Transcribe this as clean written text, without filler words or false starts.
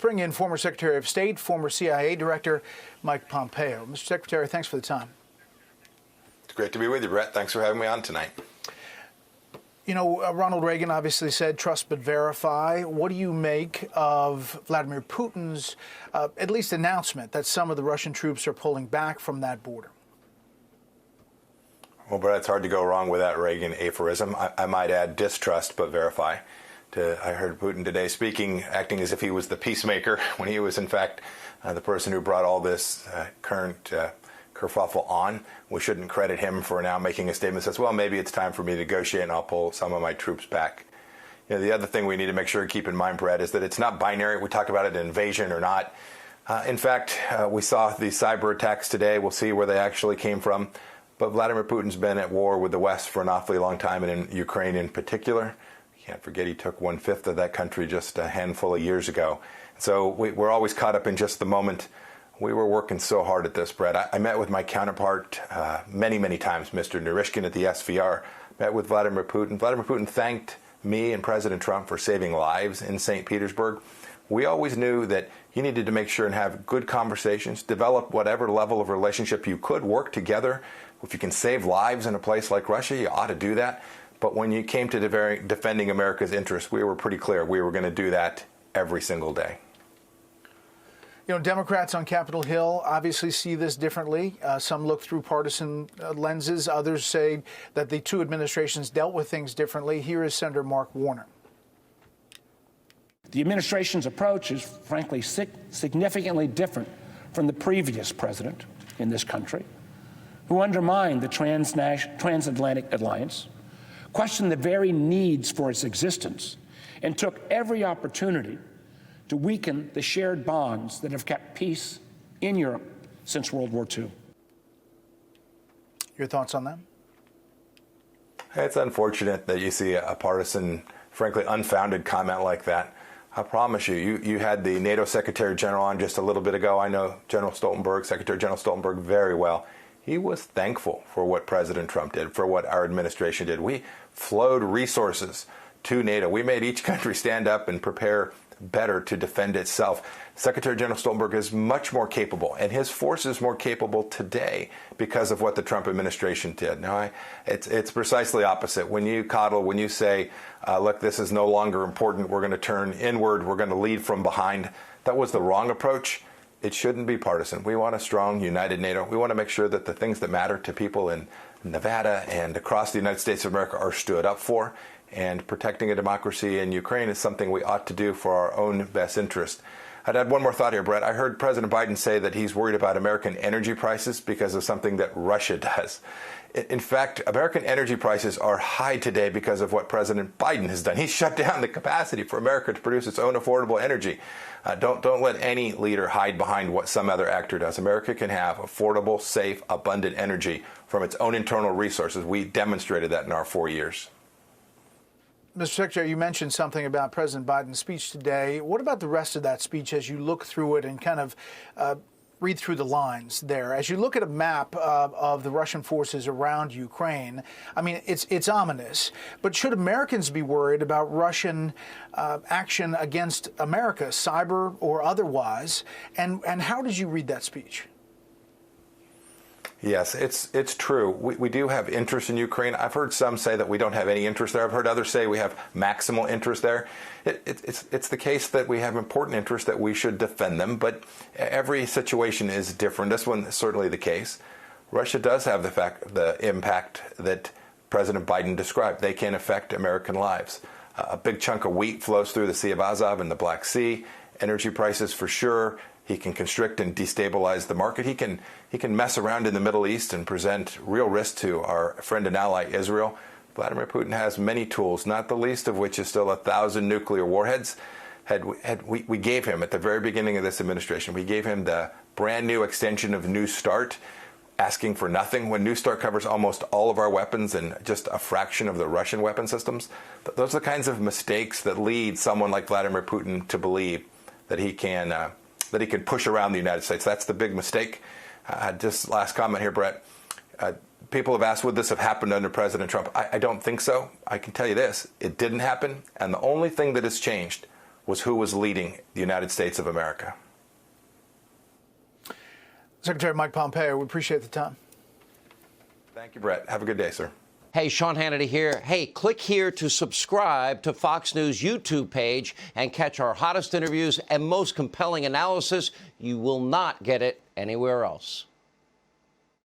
Bring in former Secretary of State, former CIA Director Mike Pompeo. Mr. Secretary, thanks for the time. It's great to be with you, Brett. Thanks for having me on tonight. You know, Ronald Reagan obviously said, trust but verify. What do you make of Vladimir Putin's, at least announcement that some of the Russian troops are pulling back from that border? Well, Brett, it's hard to go wrong with that Reagan aphorism. I might add distrust but verify. I heard Putin today speaking, acting as if he was the peacemaker, when he was, in fact, the person who brought all this current kerfuffle on. We shouldn't credit him for now making a statement that says, well, maybe it's time for me to negotiate and I'll pull some of my troops back. You know, the other thing we need to make sure to keep in mind, Brett, is that it's not binary. We talked about it, invasion or not. In fact, we saw the cyber attacks today. We'll see where they actually came from. But Vladimir Putin's been at war with the West for an awfully long time, and in Ukraine in particular. Can't forget he took 1/5 of that country just a handful of years ago. So we're always caught up in just the moment. We were working so hard at this, Brett. I met with my counterpart many times, Mr. Narishkin at the SVR, met with Vladimir Putin. Vladimir Putin thanked me and President Trump for saving lives in St. Petersburg. We always knew that you needed to make sure and have good conversations, develop whatever level of relationship you could, work together. If you can save lives in a place like Russia, you ought to do that. But when you came to defending America's interests, we were pretty clear we were going to do that every single day. You know, Democrats on Capitol Hill obviously see this differently. Some look through partisan lenses. Others say that the two administrations dealt with things differently. Here is Senator Mark Warner. The administration's approach is, frankly, significantly different from the previous president in this country, who undermined the transatlantic alliance, questioned the very needs for its existence, and took every opportunity to weaken the shared bonds that have kept peace in Europe since World War II. Your thoughts on that? It's unfortunate that you see a partisan, frankly, unfounded comment like that. I promise you had the NATO Secretary General on just a little bit ago. I know General Stoltenberg, Secretary General Stoltenberg, very well. He was thankful for what President Trump did, for what our administration did. We flowed resources to NATO. We made each country stand up and prepare better to defend itself. Secretary General Stoltenberg is much more capable, and his force is more capable today because of what the Trump administration did. Now, it's precisely opposite. When you coddle, when you say, look, this is no longer important, we're going to turn inward, we're going to lead from behind, that was the wrong approach. It shouldn't be partisan. We want a strong, united NATO. We want to make sure that the things that matter to people in Nevada and across the United States of America are stood up for. And protecting a democracy in Ukraine is something we ought to do for our own best interest. I'd add one more thought here, Brett. I heard President Biden say that he's worried about American energy prices because of something that Russia does. In fact, American energy prices are high today because of what President Biden has done. He shut down the capacity for America to produce its own affordable energy. Don't let any leader hide behind what some other actor does. America can have affordable, safe, abundant energy from its own internal resources. We demonstrated that in our 4 years. Mr. Secretary, you mentioned something about President Biden's speech today. What about the rest of that speech as you look through it and kind of read through the lines there? As you look at a map of the Russian forces around Ukraine, I mean, it's ominous. But should Americans be worried about Russian action against America, cyber or otherwise? And how did you read that speech? Yes, it's true. We do have interest in Ukraine. I've heard some say that we don't have any interest there. I've heard others say we have maximal interest there. It's the case that we have important interest, that we should defend them, but every situation is different. This one is certainly the case. Russia does have the impact that President Biden described. They can affect American lives. A big chunk of wheat flows through the Sea of Azov and the Black Sea. Energy prices for sure. He can constrict and destabilize the market. He can mess around in the Middle East and present real risk to our friend and ally Israel. Vladimir Putin has many tools, not the least of which is still 1,000 nuclear warheads. We gave him, at the very beginning of this administration, we gave him the brand new extension of New START, asking for nothing. When New START covers almost all of our weapons and just a fraction of the Russian weapon systems, those are the kinds of mistakes that lead someone like Vladimir Putin to believe that he can push around the United States. That's the big mistake. Just last comment here, Brett. People have asked, would this have happened under President Trump? I don't think so. I can tell you this, it didn't happen. And the only thing that has changed was who was leading the United States of America. Secretary Mike Pompeo, we appreciate the time. Thank you, Brett. Have a good day, sir. Hey, Sean Hannity here. Hey, click here to subscribe to Fox News YouTube page and catch our hottest interviews and most compelling analysis. You will not get it anywhere else.